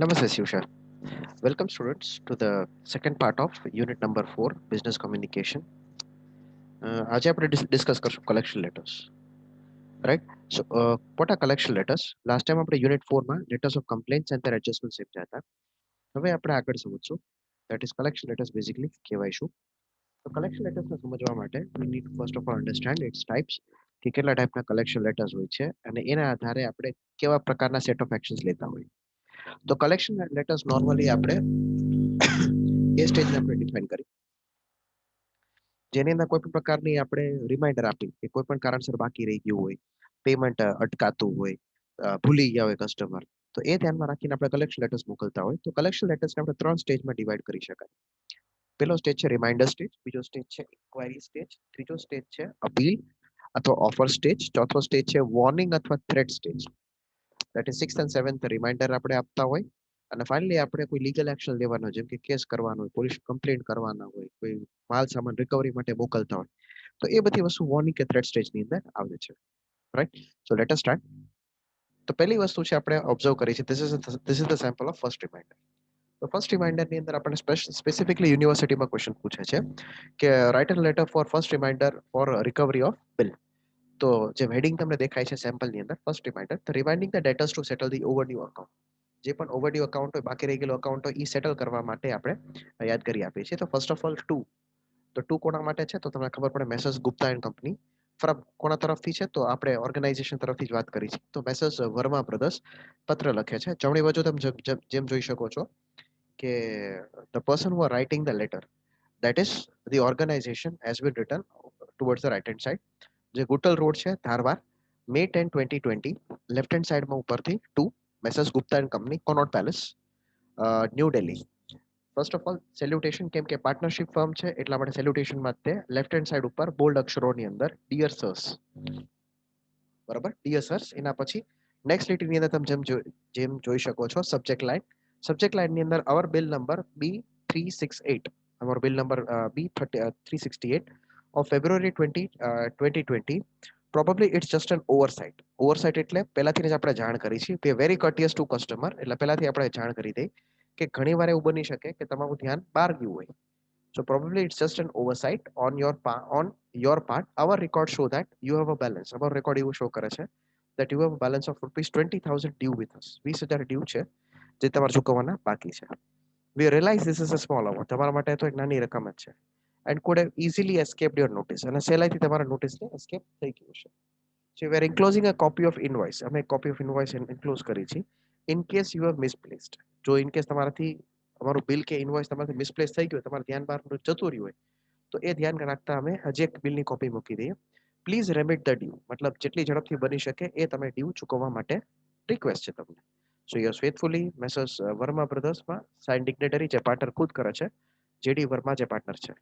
Namaste, Shivsha. Welcome, students, to the second part of unit number 4, Business Communication. આજે આપણે discuss કરશું collection letters, right? So, what are collection letters? Last time આપણે unit 4 માં letters of complaints and their adjustments સમજ્યા હતા. હવે આપણે આગળ સમજશું. That is collection letters basically કહેવાય શું? તો collection letters ને સમજવા માટે we need to first of all understand its types કે કેટલા ટાઈપના collection letters હોય છે અને એના આધારે આપણે કેવા પ્રકારના set of actions લેતા હોય. તો collection letters normally આપણે એ સ્ટેજને આપણે ડિફાઇન કરી જેની અંદર કોઈ પણ પ્રકારની આપણે રિમાઇન્ડર આપી કે કોઈ પણ કારણસર બાકી રહી ગયું હોય, પેમેન્ટ અટકાતું હોય, ભૂલી ગયા હોય કસ્ટમર, તો એ ધ્યાનમાં રાખીને આપણે કલેક્શન લેટર્સ મોકલતા હોય તો કલેક્શન લેટર્સને આપણે 3 સ્ટેજમાં ડિવાઈડ કરી શકાય. પહેલો સ્ટેજ છે રિમાઇન્ડર સ્ટેજ, બીજો સ્ટેજ છે ઇન્ક્વાયરી સ્ટેજ, ત્રીજો સ્ટેજ છે અપીલ અથવા ઓફર સ્ટેજ, ચોથો સ્ટેજ છે વોર્નિંગ અથવા threat stage. That is 6th and 7th reminder આપણે આપતા હોય અને ફાઇનલી આપણે કોઈ લીગલ એક્શન લેવાનો જેમ કે કેસ કરવાનો હોય, પોલીસ કમ્પ્લેન્ટ કરવાના હોય, કોઈ માલ સામાન રિકવરી માટે મોકલતા હોય, તો એ બધી વસ્તુ વોર્નિંગ કે થ્રેટ સ્ટેજની અંદર આવે છે, right? So let us start. તો પહેલી વસ્તુ છે આપણે ઓબ્ઝર્વ કરી છે, this is the sample of first reminder. તો ફર્સ્ટ રિમાઇન્ડરની અંદર આપણે સ્પેસિફિકલી યુનિવર્સિટીમાં ક્વેશ્ચન પૂછે છે કે write a letter for first reminder for recovery of bill. તો જે હેડિંગ તમને દેખાય છે સેમ્પલની અંદર, first reminder, the reminding the debtors to settle the overdue account. જે પણ ઓવરડ્યુ અકાઉન્ટ હોય, બાકી રહી ગયેલો અકાઉન્ટ હોય, એ સેટલ કરવા માટે આપણે યાદ કરી આપીએ છીએ. તો ફર્સ્ટ ઓફ ઓલ ટુ, તો ટુ કોના માટે છે તો તમને ખબર પડે Messrs Gupta and company. From કોના તરફથી છે તો આપણે ઓર્ગેનાઇઝેશન તરફથી જ વાત કરી છે. તો મેસર્સ વર્મા બ્રધર્સ પત્ર લખે છે. જમણી બાજુ તમે જેમ જોઈ શકો છો કે the person who are writing the letter, that is the organization has been written towards the right hand side. જે ગુટલ રોડ છે ધારવાર, મે 10 2020, લેફ્ટ હેન્ડ સાઈડમાં ઉપરથી to messrs Gupta and company, Connaught Place, New Delhi. First of all salutation, કેમ કે પાર્ટનરશિપ ફર્મ છે એટલા માટે સેલ્યુટેશનમાં તે લેફ્ટ હેન્ડ સાઈડ ઉપર બોલ્ડ અક્ષરોની અંદર ડિયર સર્સ, બરાબર, ડિયર સર્સ. એના પછી નેક્સ્ટ લીટીની અંદર તમે જેમ જોઈ શકો છો સબ્જેક્ટ લાઇન, સબ્જેક્ટ લાઇનની અંદર અવર બિલ નંબર B368, અમારો bill number B368 of February 2020. Probably it's just an oversight. Oversight એટલે પહેલાથી જ આપણે જાણ કરી છે કે વેરી કર્ટિયસ ટુ કસ્ટમર, એટલે પહેલાથી આપણે જાણ કરી દઈ કે ઘણીવાર એવું બની શકે કે તમારું ધ્યાન બહાર ગયું હોય. So probably it's just an oversight on your part. Our record show that you have a balance. Our record એવું show કરે છે that you have a balance of rupees 20,000 due with us. 20,000 due છે જે તમારે ચૂકવવાના બાકી છે. We realize this is a small amount. તમારા માટે તો એક નાની રકમ જ છે. And could have easily escaped your notice. અને સહેલાઈથી તમારા નોટિસને એસ્કેપ થઈ ગયું છે. So we are enclosing a copy of invoice. અમે copy of invoice enclose કરી છે. In case you have misplaced. જો in case તમારાથી અમારું બિલ કે ઇનવોઇસ તમારાથી મિસપ્લેસ થઈ ગયું, તમારું ધ્યાન બહાર જતું રહ્યું હોય, તો એ ધ્યાન રાખતા અમે હજી એક બિલની કોપી મૂકી દઈએ. પ્લીઝ રેમિટ ધ ડ્યુ, મતલબ જેટલી ઝડપથી બની શકે એ તમે ડ્યુ ચૂકવવા માટે રિક્વેસ્ટ છે તમને. સો yours faithfully Messrs Verma બ્રધર્સમાં sign ડિગ્નેટરી, જે પાર્ટનર ખુદ કરે છે, જેડી વર્મા જે પાર્ટનર છે,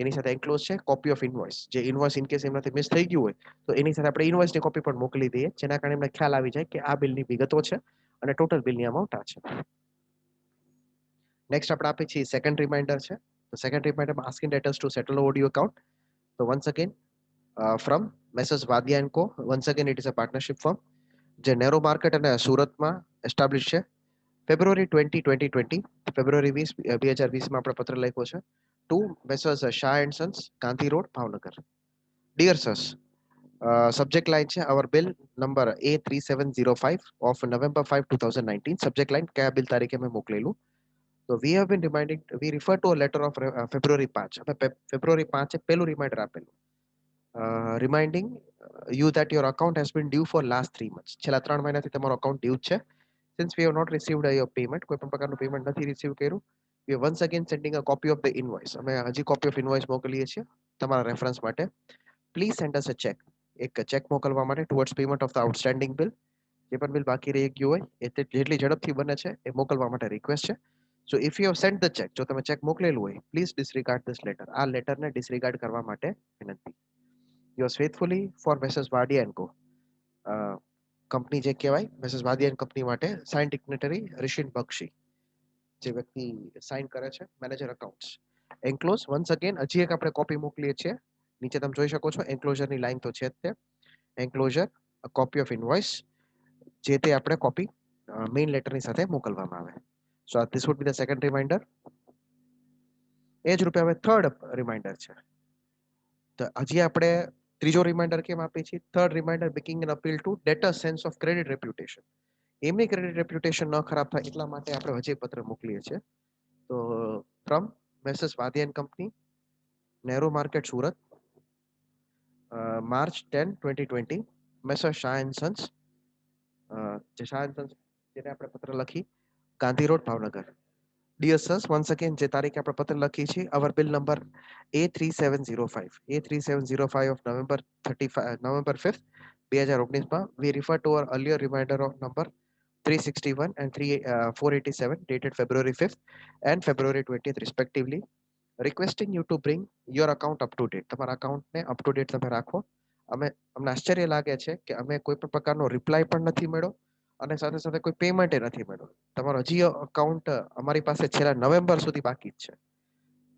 એની સાથે એન્ક્લોઝ છે કોપી ઓફ ઇનવોઇસ. જે ઇનવોઇસ ઇન કેસ એમનાથી મિસ થઈ ગયું હોય તો એની સાથે આપણે ઇનવોઇસની કોપી પણ મોકલી દઈએ, જેના કારણે એમને ખ્યાલ આવી જાય કે આ બિલની વિગતો છે અને ટોટલ બિલની અમાઉન્ટ આ છે. નેક્સ્ટ આપણે આપીએ છીએ સેકન્ડ રિમાઇન્ડર છે. તો સેકન્ડ રિમાઇન્ડરમાં asking debtors to settle overdue account. તો once again from messrs Wadia and co, once again it is a partnership firm જે નેરો માર્કેટ અને સુરતમાં એસ્ટાબ્લિશ છે. ફેબ્રુઆરી 2020, ફેબ્રુઆરી 2020માં આપણે પત્ર લખ્યો છે to Messrs Shah and Sons, Gandhi Road, Bhavnagar. Dear sirs, subject line છે our bill number A3705 of November 5 2019. Subject line કયા બિલ તારીખે મેં મોકલેલું. તો we have been reminding, we refer to a letter of February 5. અમે ફેબ્રુઆરી 5 પહેલું રિમાઇન્ડર આપેલું, reminding you that your account has been due for last 3 months. છેલ્લા 3 મહિનાથી તમારો અકાઉન્ટ ડ્યુ છે. Since we have not received your payment, કોઈ પણ પ્રકારનું પેમેન્ટ નથી રિસીવ કર્યું, we are once again sending a copy of the invoice. અમે હજી કોપી ઓફ ઇનવોઇસ મોકલીએ છીએ તમારા રેફરન્સ માટે. Please send us a check, એક ચેક મોકલવા માટે towards payment of the outstanding bill. જે પણ બિલ બાકી રહી ગયું હોય એ જેટલી ઝડપથી બને છે એ મોકલવા માટે રિક્વેસ્ટ છે. So if you have sent the cheque, જો તમે ચેક મોકલેલું હોય, પ્લીઝ ડિસરિગાર્ડ ધીસ લેટર. આ લેટરને ડિસરિગાર્ડ કરવા માટે વિનંતી. Yours faithfully for Messrs Wadia and Co. Company જે કહેવાય મેસર્સ વાડિયા એન્ડ કંપની માટે સાઇન ડિગ્નેટરી રિશિન બક્ષી, જે વ્યક્તિ સાઇન કરે છે, manager accounts. Enclose once again હજી એક આપણે કોપી મોકલીએ છીએ. નીચે તમે જોઈ શકો છો એન્ક્લોઝરની લાઈન તો છે જ તે. એન્ક્લોઝર કોપી ઓફ ઇનવોઇસ, જે તે આપણે કોપી મેઇન લેટરની સાથે મોકલવામાં આવે. So this would be the second reminder. એ જ રૂપે હવે થર્ડ રિમાઇન્ડર છે. તો હજી આપણે ત્રીજો રિમાઇન્ડર કેમ આપી છે? Third reminder making an appeal to debtor sense of credit reputation. એમની ક્રેડિટ રેપ્યુટેશન ન ખરાબ થાય એટલા માટે આપણે હજી પત્ર મોકલીએ છીએ. તો from Messrs Wadia and company, Nehru Market, Surat, March 10, 2020, Messrs Shah and Sons, જે શાહ એન્ડ સન્સ જેને આપણે પત્ર લખી, Gandhi Road, Bhavnagar. Dear sirs, once again જે તારીખે આપણે પત્ર લખી છે, our bill number A3705 of November 5th 2019 માં we refer to our earlier reminder of number 361 and 487 dated February 5th and February 20th respectively, requesting you to bring your account up to date. તમારા અકાઉન્ટને up to date તમે રાખો. અમને આશ્ચર્ય લાગે છે કે અમે કોઈ પણ પ્રકારનો રિપ્લાય પણ નથી મળ્યો અને સાથે સાથે કોઈ પેમેન્ટ નથી મળ્યો. તમારો હજી અકાઉન્ટ અમારી પાસે છેલ્લા નવેમ્બર સુધી બાકી જ છે.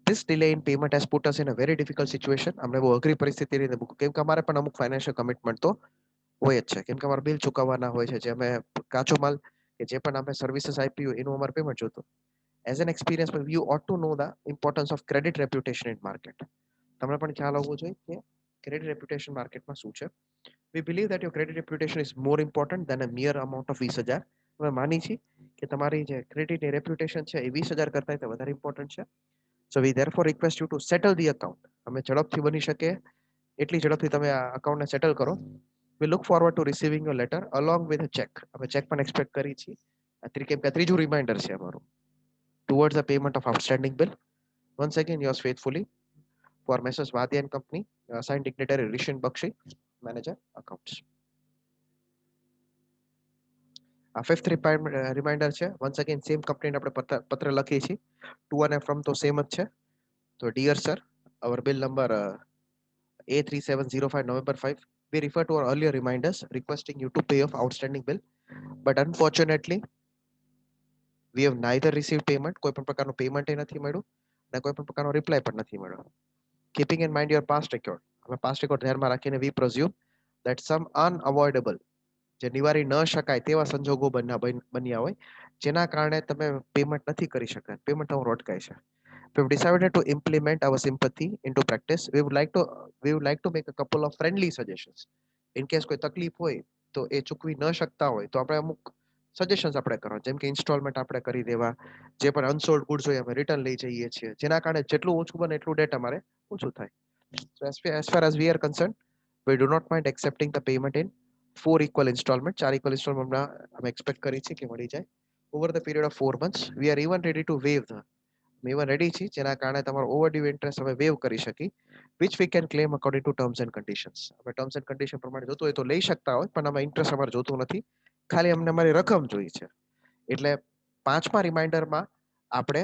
This delay in payment has put us in a very difficult situation. અમને બહુ અઘરી પરિસ્થિતિની અંદર મૂક્યું, કેમ કે અમારે પણ અમુક ફાઇનાન્શિયલ કમિટમેન્ટ તો હોય જ છે, કેમ કે અમારે બિલ ચૂકવવાના હોય છે, જે અમે કાચો માલ કે જે પણ અમે સર્વિસીસ આપી હોય એનું અમારે પેમેન્ટ જોતું. As an experience you ought to know the importance of credit reputation in market. તમને પણ ખ્યાલ હોવો જોઈએ કે ક્રેડિટ રેપ્યુટેશન માર્કેટમાં શું છે. We believe that your credit reputation is more important than a mere amount of 20,000. અમે માની છીએ કે તમારી જે ક્રેડિટની રેપ્યુટેશન છે એ 20,000 કરતા વધારે ઇમ્પોર્ટન્ટ છે. So we therefore request you to settle the account. અમે ઝડપથી બની શકે એટલી ઝડપથી તમે આ અકાઉન્ટને સેટલ કરો. We look forward to receiving your letter along with a check. અમે ચેક પણ એક્સપેક્ટ કરી છીએ. કેમ કે ત્રીજું રિમાઇન્ડર છે અમારું towards the payment of outstanding bill. Once again, yours faithfully for Messrs. Vadi and Company, signed dignitary Rishin Bakshi, manager accounts. આ ફિફ્થ રિમાઇન્ડર છે. વન્સ અગેન સેમ કંપનીને આપણે પત્ર લખીએ છીએ. ટુ અને ફ્રોમ તો સેમ જ છે. તો dear sir, hour bill number A3705 November 5, we refer to our earlier reminders requesting you to pay off outstanding bill, but unfortunately we have neither received payment. કોઈ પણ પ્રકારનું પેમેન્ટ નથી મળ્યું અને કોઈ પણ પ્રકારનો રિપ્લાય પણ નથી મળ્યો. Keeping in mind your past record, અમે પાસ્ટ રેકોર્ડ ધ્યાનમાં રાખીને we presume that some unavoidable, જે નિવારી ન શકાય તેવા સંજોગો બન્યા હોય જેના કારણે તમે પેમેન્ટ નથી કરી શકાય, પેમેન્ટ તમારું અટકાય છે. We've decided to implement our sympathy into practice. We would like to make a couple of friendly suggestions. In case કોઈ તકલીફ હોય તો એ ચૂકવી ન શકતા હોય તો આપણે અમુક સજેશન્સ આપણે કરવા, જેમ કે ઇન્સ્ટોલમેન્ટ આપણે કરી દેવા, જે પણ અનસોલ્ડ ગુડ્સ હોય અમે રિટર્ન લઈ જઈએ છીએ, જેના કારણે જેટલું ઓછું બને એટલું ડેટ અમારે ઓછું થાય. So as far as we are concerned, we do not mind accepting the payment in 4 equal installments. 4 equal installment અમે એક્સપેક્ટ કરી છે કે મળી જાય over the period of 4 months. We are even ready to waive the મેવન ready છે, જેના કારણે તમારો ઓવરડ્યુ ઇન્ટરેસ્ટ અમે વેવ કરી શકી, which we can claim according to terms and conditions. અમે ટર્મ્સ એન્ડ કન્ડિશન પ્રમાણે જોતું હોય તો લઈ શકતા હોય, પણ અમે ઇન્ટરેસ્ટ અમારે જોતું નથી, ખાલી અમને અમારી રકમ જોઈ છે. એટલે પાંચમા રિમાઇન્ડરમાં આપણે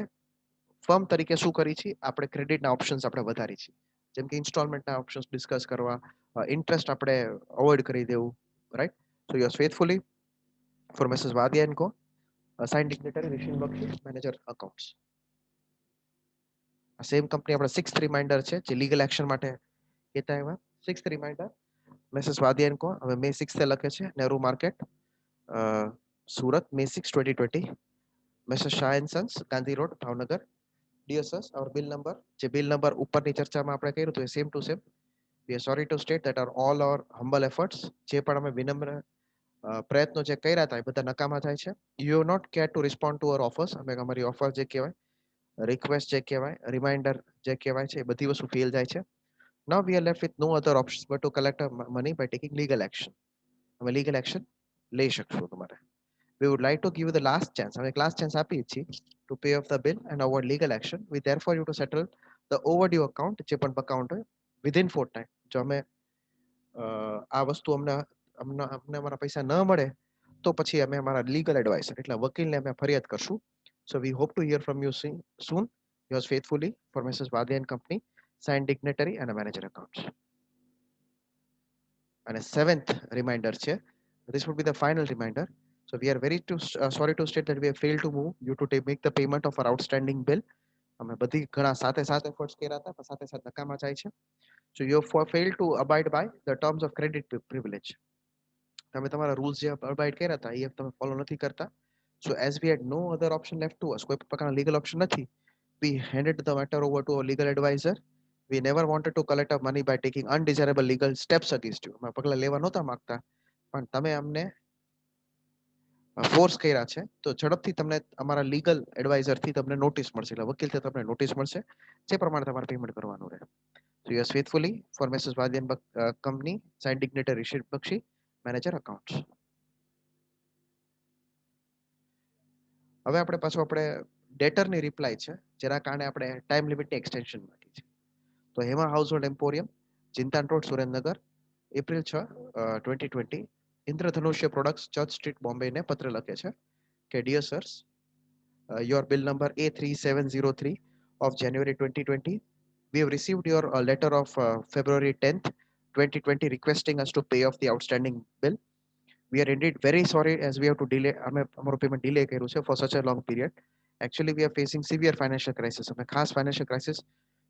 ફર્મ તરીકે શું કરી છે, આપણે ક્રેડિટના ઓપ્શન્સ આપણે વધારી છે, જેમ કે ઇન્સ્ટોલમેન્ટના ઓપ્શન્સ ડિસ્કસ કરવા, ઇન્ટરેસ્ટ આપણે અવોઇડ કરી દેવું, right. So yours faithfully for Messrs Wadia and Co, sign signatory Rishin Bakshi, manager accounts. Same company આપણે સિક્સ્થ રિમાઇન્ડર છે, જે લીગલ એક્શન માટે કહેતા એવા. Sixth reminder Messrs Wadia and Co, હવે મે 6 લખે છે, Nehru Market, Surat, May 6, 2020, Messrs Shah and Sons, Gandhi Road, Bhavnagar. Dear sirs, our bill number, જે બિલ નંબર ઉપરની ચર્ચામાં આપણે કર્યું હતું એ same to same. We are sorry to state that all our humble efforts, જે પણ અમે વિનમ્ર પ્રયત્નો જે કર્યા હતા એ બધા નકામા થાય છે. You have not cared to respond to our offers. અમે અમારી ઓફર જે કહેવાય, રિક્વેસ્ટ જે કહેવાય, રિમાઇન્ડર જે કહેવાય છે, એ બધી વસ્તુ ફેલ જાય છે. Now we are left with no other options but to collect our money by taking legal action. અમે લીગલ એક્શન લઈ શકશું તમારે. We would like to give you the last chance. અમે એક લાસ્ટ ચાન્સ આપીએ છીએ to pay off the bill and avoid legal action. We therefore you to settle the overdue account, જે પણ અકાઉન્ટ હોય, within fortnight. જો અમે આ વસ્તુ અમને અમારા પૈસા ન મળે તો પછી અમે અમારા લીગલ એડવાઇસર એટલે વકીલને અમે ફરિયાદ કરશું. So we hope to hear from you soon. Yours faithfully for Mrs. Vadia and Company, signed dignitary and a manager accounts. And a seventh reminder છે. This would be the final reminder. So we are very sorry to state that we have failed to move you to make the payment of our outstanding bill. અમે બધી ઘણા સાથે efforts કર્યા હતા, પણ સાથે નકામા જાય છે. So you have failed to abide by the terms of credit privilege. તમે તમારા રૂલ્સ જે અબાઇડ કર્યા હતા એ તમે ફોલો નથી કરતા. So as we had no other option left to us, કોઈ પણ પ્રકારનો legal option નથી, we handed the matter over to our legal advisor. We never wanted to collect our money by taking undesirable legal steps against you. અમે પગલા લેવા નહોતા માંગતા, પણ તમે અમને ફોર્સ કર્યા છે, તો ઝડપથી તમને અમારા લીગલ એડવાઇઝર થી તમને નોટિસ મળશે, એટલે વકીલથી તમને નોટિસ મળશે, જે પ્રમાણે તમારે પેમેન્ટ કરવાનું રહે. So yours faithfully for Mrs. Vadian company, signed dignitary Rishit Bakshi, manager accounts. હવે આપણે પાછું આપણે ડેટરની રિપ્લાય છે, જેના કારણે આપણે ટાઈમ લિમિટની એક્સટેન્શન માંગી છે. તો Hema Household Emporium, Chintan Road, Surendranagar, April 6, 2020, Indradhanushya Products, Church Street, Bombay ને પત્ર લખે છે કે dear sirs, your bill number A3703 of January 2020, we have received your letter of February 10th, 2020 requesting us to pay off the outstanding bill. We are indeed very sorry as we have to delay, અમે અમારું payment delay કર્યું છે for such a long period. Actually we are facing severe financial crisis, અમે ખાસ financial crisis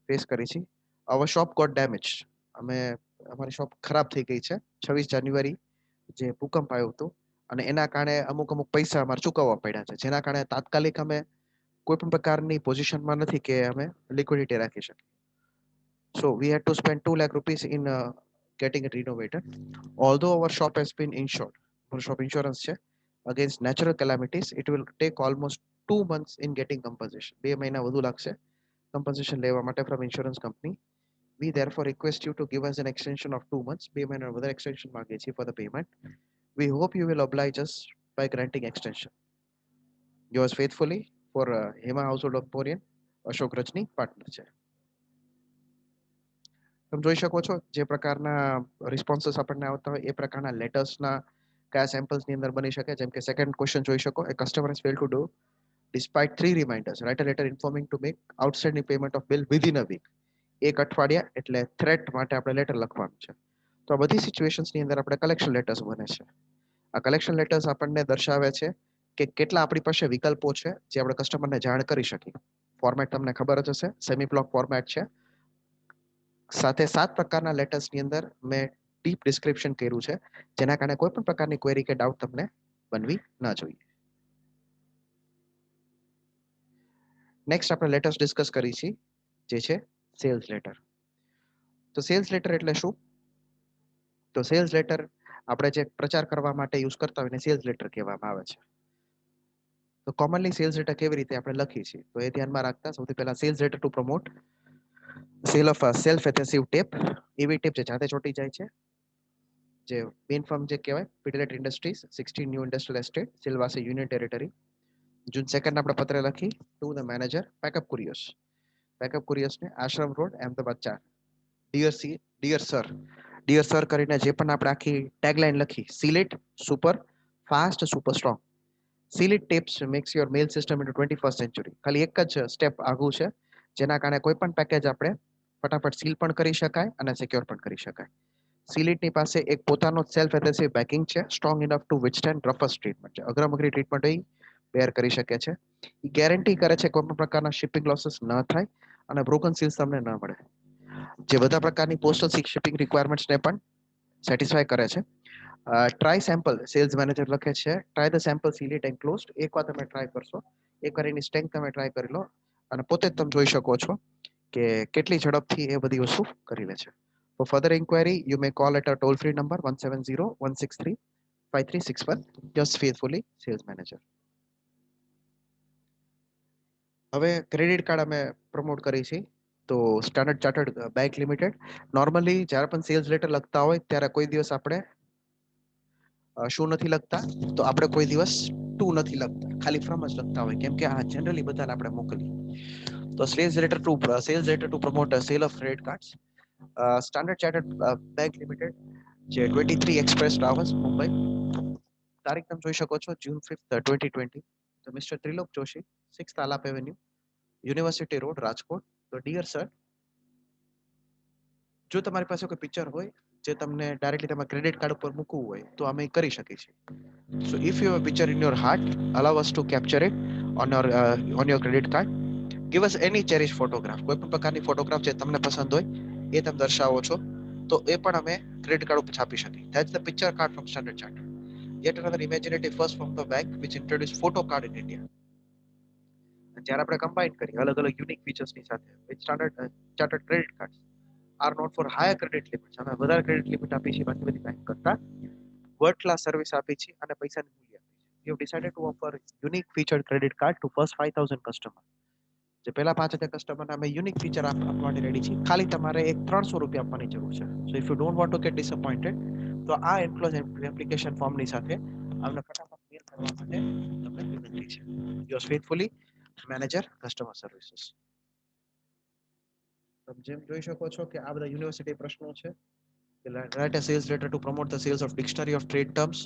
face કરી છે. Our shop got damaged, અમે અમારી શોપ ખરાબ થઈ ગઈ છે 26 જાન્યુઆરી જે ભૂકંપ આવ્યો હતો, અને એના કારણે અમુક પૈસા અમારે ચૂકવવા પડ્યા છે, જેના કારણે તાત્કાલિક અમે કોઈ પણ પ્રકારની પોઝિશનમાં નથી કે અમે લિક્વિડિટી રાખી શકીએ. So we had to spend 2 lakh rupees in getting it renovated. Although our shop has been insured, our shop insurance છે against natural calamities, it will take almost 2 months in getting compensation. 2 મહિના વધુ લાગશે compensation લેવા માટે from insurance company. We therefore request you to give us an extension of 2 months. 2 મહિના વધારે extension માંગીએ છીએ for the payment. We hope you will oblige us by granting extension. Yours faithfully for Hema Household Emporium, Ashok Rajni partner છે. તમે જોઈ શકો છો જે પ્રકારના રિસ્પોન્સીસ આપણને આવતા હોય એ પ્રકારના લેટર્સના કયા સેમ્પલ્સની અંદર બની શકે. જેમ કે સેકન્ડ ક્વેશ્ચન જોઈ શકો, a customer has failed to do despite 3 reminders, write a letter informing to make outstanding payment of bill within a week. એક અઠવાડિયા એટલે થ્રેટ માટે આપણે લેટર લખવાનું છે. તો આ બધી સિચ્યુએશન્સની અંદર આપણે કલેક્શન લેટર્સ બને છે. આ કલેક્શન લેટર્સ આપણને દર્શાવે છે કે કેટલા આપણી પાસે વિકલ્પો છે જે આપણે કસ્ટમરને જાણ કરી શકીએ. ફોર્મેટ તમને ખબર જ હશે, સેમી બ્લોક ફોર્મેટ છે. સાથે 7 પ્રકારના લેટર્સની અંદર મેં ડીપ ડિસ્ક્રિપ્શન કર્યું છે, જેના કારણે કોઈ પણ પ્રકારની ક્વેરી કે ડાઉટ તમને બનવી ના જોઈએ. નેક્સ્ટ આપણે લેટર્સ ડિસ્કસ કરી છે જે છે સેલ્સ લેટર. તો સેલ્સ લેટર એટલે શું? તો સેલ્સ લેટર આપણે જે પ્રચાર કરવા માટે યુઝ કરતા હોય એને સેલ્સ લેટર કહેવામાં આવે છે. તો કોમનલી સેલ્સ લેટર કેવી રીતે આપણે લખીએ છીએ તો એ ધ્યાનમાં રાખતા સૌથી પહેલા sales letter to promote sale of self adhesive tape, એવી ટેપ જે જાતે ચોટી જાય છે, જે મેઇન ફર્મ જે કહેવાય Pidilite Industries, 16 new industrial estate, Silvassa union territory. June 2 આપણે પત્ર લખી to the manager Packup couriers, Packup કુરિયર્સને Ashram Road, Ahmedabad 4. Dear sir કરીને જે પણ આપણે આખી ટેગલાઈન લખી, seal it super fast super strong. Seal it tapes makes your mail system into 21st century. ખાલી એક જ સ્ટેપ આગું છે, જેના કારણે કોઈ પણ પેકેજ આપણે ફટાફટ સીલ પણ કરી શકાય અને સિક્યોર પણ કરી શકાય. સીલિટની પાસે એક પોતાનો સેલ્ફ એડહેસિવ બેકિંગ છે, સ્ટ્રોંગ ઇનફ ટુ વિથસ્ટેન્ડ રફેસ્ટ ટ્રીટમેન્ટ છે. અગ્રમગ્રી ટ્રીટમેન્ટ એ બેર કરી શકે છે. એ ગેરંટી કરે છે કોઈ પણ પ્રકારના શિપિંગ લોસીસ ન થાય અને બ્રોકન સીલ્સ તમને ન મળે, જે બધા પ્રકારની પોસ્ટલ શિપિંગ રિક્વાયરમેન્ટ્સને પણ સેટિસ્ફાય કરે છે. ટ્રાય સેમ્પલ સેલ્સ મેનેજર લખે છે, try the sample seal it enclosed. એકવાર તમે ટ્રાય કરશો, એકવાર એની સ્ટ્રેન્થ તમે ટ્રાય કરી લો અને પોતે જ તમે જોઈ શકો છો કે કેટલી ઝડપથી એ બધી વસ્તુ કરી લે છે. For further inquiry, you may call at our toll-free number 170-163-5361. Yours faithfully, sales manager. હવે ક્રેડિટ કાર્ડ અમે પ્રમોટ કરી છે તો standard Chartered Bank limited. Normally જ્યારે પણ સેલ્સ લેટર લખતા હોય ત્યારે કોઈ દિવસ આપણે શું નથી લખતા, તો આપણે કોઈ દિવસ ટુ નથી લખતા, ખાલી ફ્રોમ જ લખતા હોય, કેમ કે આ જનરલી બધાને આપણે મોકલીએ. તો sales letter to promote sale of credit cards, Standard Chartered Bank Limited, જે 23 એક્સપ્રેસ ટાવર્સ, મુંબઈ. તારીખ તમે જોઈ શકો છો જૂન 5th, 2020. તો mister Trilok Joshi, 6th Alap avenue, university road, Rajkot. તો ડિયર સર, જો તમારી પાસે કોઈ પિક્ચર હોય જે તમને ડાયરેક્ટલી તમારા ક્રેડિટ કાર્ડ ઉપર મૂકવું હોય તો અમે કરી શકીએ છીએ. So if you have a picture in your heart, allow us to capture it on your credit card. Give us any cherish photograph, કોઈ પણ પ્રકારની ફોટોગ્રાફ જે તમને પસંદ હોય એ તમે દર્શાવો છો તો એ પણ અમે ક્રેડિટ કાર્ડ ઉપર છાપી શકીએ. That's the picture card from standard chartered. Yet another imaginative first from the bank which introduced photo card in India. જ્યારે આપણે કમ્બાઈન કરીએ અલગ અલગ યુનિક ફીચર્સ ની સાથે with Chartered credit cards are not for higher credit limit અમે વધારે credit limit આપી છે બાકી બધી બેંક કરતા વર્લ્ડ ક્લાસ સર્વિસ આપી છે અને પૈસાની મૂલ્ય આપી છે. We have decided to offer unique featured credit card to first 5,000 customer. જે પહેલા 5,000 કસ્ટમરને અમે યુનિક ફીચર આપવાની રેડી છે. ખાલી તમારે એક 300 રૂપિયા આપવાની જરૂર છે. So if you don't want to gate disappointed તો આ એન્ક્લોઝ એપ્લિકેશન ફોર્મની સાથે અમને ફટાફટ મેલ કરવા માટે તમને વિનંતી છે. Yours faithfully manager customer services. તમે જેમ જોઈ શકો છો કે આ બધા યુનિવર્સિટી પ્રશ્નો છે. Write a sales letter to promote the sales of dictionary of trade terms.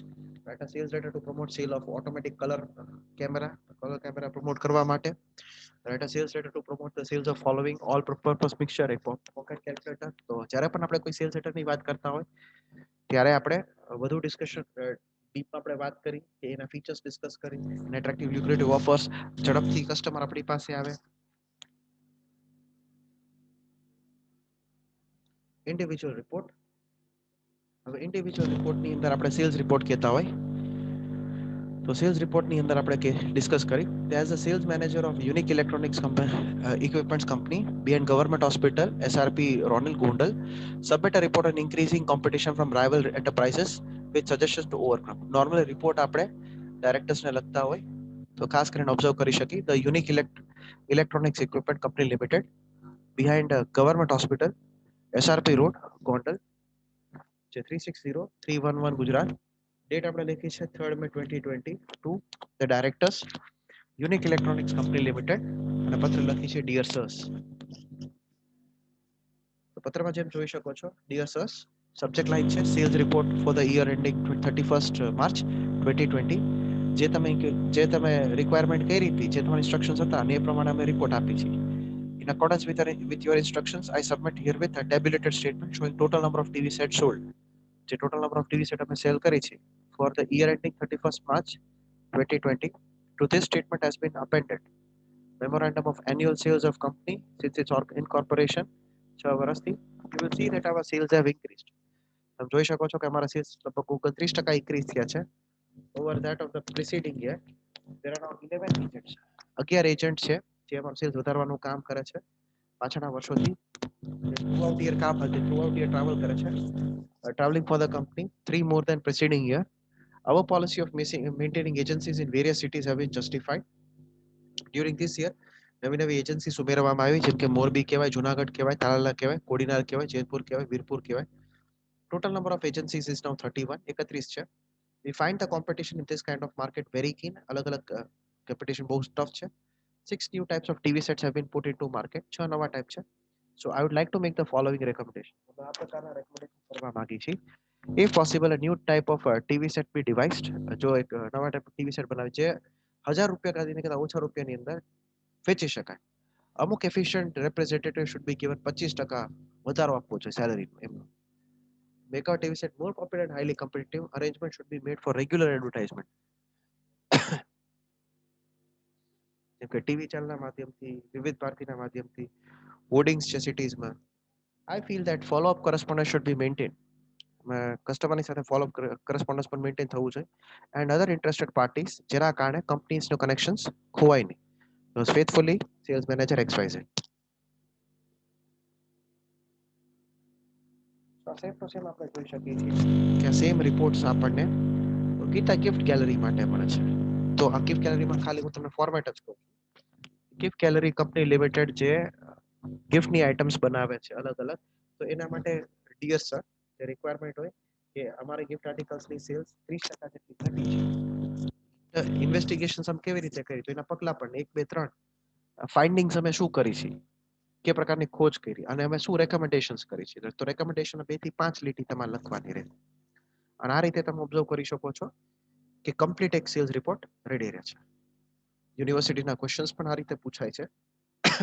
Write a sales letter to promote sale of automatic color camera promote કરવા માટે. Write a sales letter to promote the sales of following all purpose mixture એક pocket calculator. તો જ્યારે પણ આપણે કોઈ cells letter ની વાત કરતા હોય ત્યારે આપણે વધુ ડિસ્કશન ડીપ આપણે વાત કરી કે એના ફીચર્સ ડિસ્કસ કરી અને એટ્રેક્ટિવ લ્યુક્રેટિવ ઓફર્સ ઝડપથી કસ્ટમર આપણી પાસે આવે. Individual report. હવે ઇન્ડિવિજ્યુઅલ રિપોર્ટની અંદર આપણે સેલ્સ રિપોર્ટ કહેતા હોય તો સેલ્સ રિપોર્ટની અંદર આપણે ડિસ્કસ કરી as a sales manager of unique electronics equipments company behind government hospital SRP Ronald Gondal submit a report on increasing competition from rival enterprises with suggestions to overcome. Normally report આપણે directors ને લખતા હોય તો ખાસ કરીને observe કરી શકી the unique electronics equipment company limited behind government hospital SRP road Gondal જે 360311 ગુજરાત. ડેટ આપણે લખી છે 3rd May 2022 the directors unique electronics company limited અને પત્ર લખી છે ડિયર સર્સ. તો પત્રમાં જેમ જોઈ શકો છો ડિયર સર્સ સબ્જેક્ટ લાઈન છે sales report for the year ending 31st March 2020. જે તમે રિક્વાયરમેન્ટ કરી હતી જે તમારા ઇન્સ્ટ્રક્શન્સ હતા અને એ પ્રમાણે અમે રિપોર્ટ આપી છે. In accordance with your instructions, I submit herewith a tabulated statement showing total number of TV sets sold. જે total number of TV set અમે સેલ કરી છે for the year ending 31st March 2020. To this statement has been appended memorandum of annual sales of company since its incorporation 6 વર્ષથી. You will see that our sales have increased. તમે જોઈ શકો છો કે અમારા સેલ્સ લગભગ 29% ઇન્ક્રીઝ થયા છે over that of the preceding year. There are now 11 agents. 11 agent છે જે અમારું સેલ્સ વધારવાનું કામ કરે છે પાછળના વર્ષોથી. થ્રુઆઉટ યર કામ થ્રુઆઉટ યર ટ્રાવેલ કરે છે traveling for the company 3 more than preceding year. Our policy of maintaining agencies in various cities have been justified. During this year, નવી નવી એજન્સી ઉમેરવામાં આવી જેમ કે મોરબી કહેવાય, જુનાગઢ કહેવાય, તાલાલા કહેવાય, કોડીનાર કહેવાય, જેતપુર કહેવાય, વીરપુર કહેવાય. Total number of agencies is now 31. 31 છે. We find the competition in this kind of market very keen. અલગ અલગ competition બહુ tough છે. 6 new types of TV sets have been put into market. 6 નવા type છે. So I would like to make the following recommendation. આ પ્રકારના recommendation કરવા માંગી છીએ. If possible, a new type of TV set be devised. જો એક નવા type of TV set બનાવે જે 1000 રૂપિયા કાઢીને કદાચ ઓછા રૂપિયાની અંદર વેચી શકાય. અમુક efficient representative should be given 25% વધારો આપવો જોઈએ સેલરી એમનો. Make our TV set more popular and highly competitive. Arrangement should be made for regular advertisement. જેમ કે ટીવી ચેનલના માધ્યમથી વિવિધ ભારતીના માધ્યમથી હોર્ડિંગ્સ છે સિટીઝમાં. I feel that follow-up correspondence should be maintained. કસ્ટમરની સાથે ફોલોઅપ કરસ્પોન્ડન્સ પણ મેન્ટેન થવું જોઈએ એન્ડ અધર ઇન્ટરેસ્ટેડ પાર્ટીઝ જેના કારણે કંપનીઝનો કનેક્શન્સ ખોવાય નહીં. Faithfully sales manager XYZ. Same to same આપણે જોઈ શકીએ છીએ કે આ સેમ રિપોર્ટ્સ આપણને ગીતા ગિફ્ટ ગેલેરી માટે મળે છે. તો આ ગિફ્ટ ગેલેરીમાં ખાલી હું તમને ફોર્મેટ જ કહું. ગિફ્ટ ગેલેરી કંપની લિમિટેડ જે ગિફ્ટની આઇટમ્સ બનાવે છે અલગ અલગ તો એના માટે ડિયર સર જે રિક્વાયરમેન્ટ હોય કે અમારી ગિફ્ટ આર્ટિકલ્સની સેલ્સ 30% જેટલી ઘટી છે. ઇન્વેસ્ટિગેશન અમે કેવી રીતે કરી તો એના પગલા પણ 1 2 3 ફાઇન્ડિંગ્સ અમે શું કરી છે કે પ્રકારની ખોજ કરી અને અમે શું રેકમેન્ડેશન્સ કરી છે. તો રેકમેન્ડેશન 2 થી 5 લીટી તમારે લખવાની રહે અને આ રીતે તમે ઓબ્ઝર્વ કરી શકો છો કે કમ્પ્લીટ એક સેલ્સ રિપોર્ટ રેડી રહે છે. યુનિવર્સિટીના ક્વેશ્ચન્સ પણ આ રીતે પૂછાય છે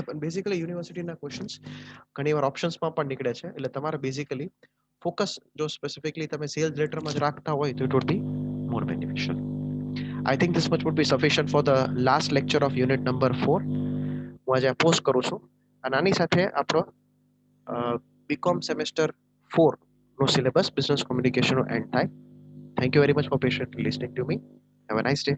પણ બેઝિકલી યુનિવર્સિટીના ક્વેશ્ચન્સ ઘણીવાર ઓપ્શન્સમાં પણ નીકળે છે એટલે તમારે બેઝિકલી ફોકસ જો સ્પેસિફિકલી તમે સેલ્સ લેટરમાં જ રાખતા હોય તો it would be more beneficial. I think this much would be sufficient for the last lecture of unit number 4. હું આજે પોસ્ટ કરું છું અને આની સાથે આપણો બીકોમ સેમેસ્ટર 4 નો સિલેબસ બિઝનેસ કોમ્યુનિકેશનનો એન્ડ થાય. Thank you very much for patiently listening to me. Have a nice day.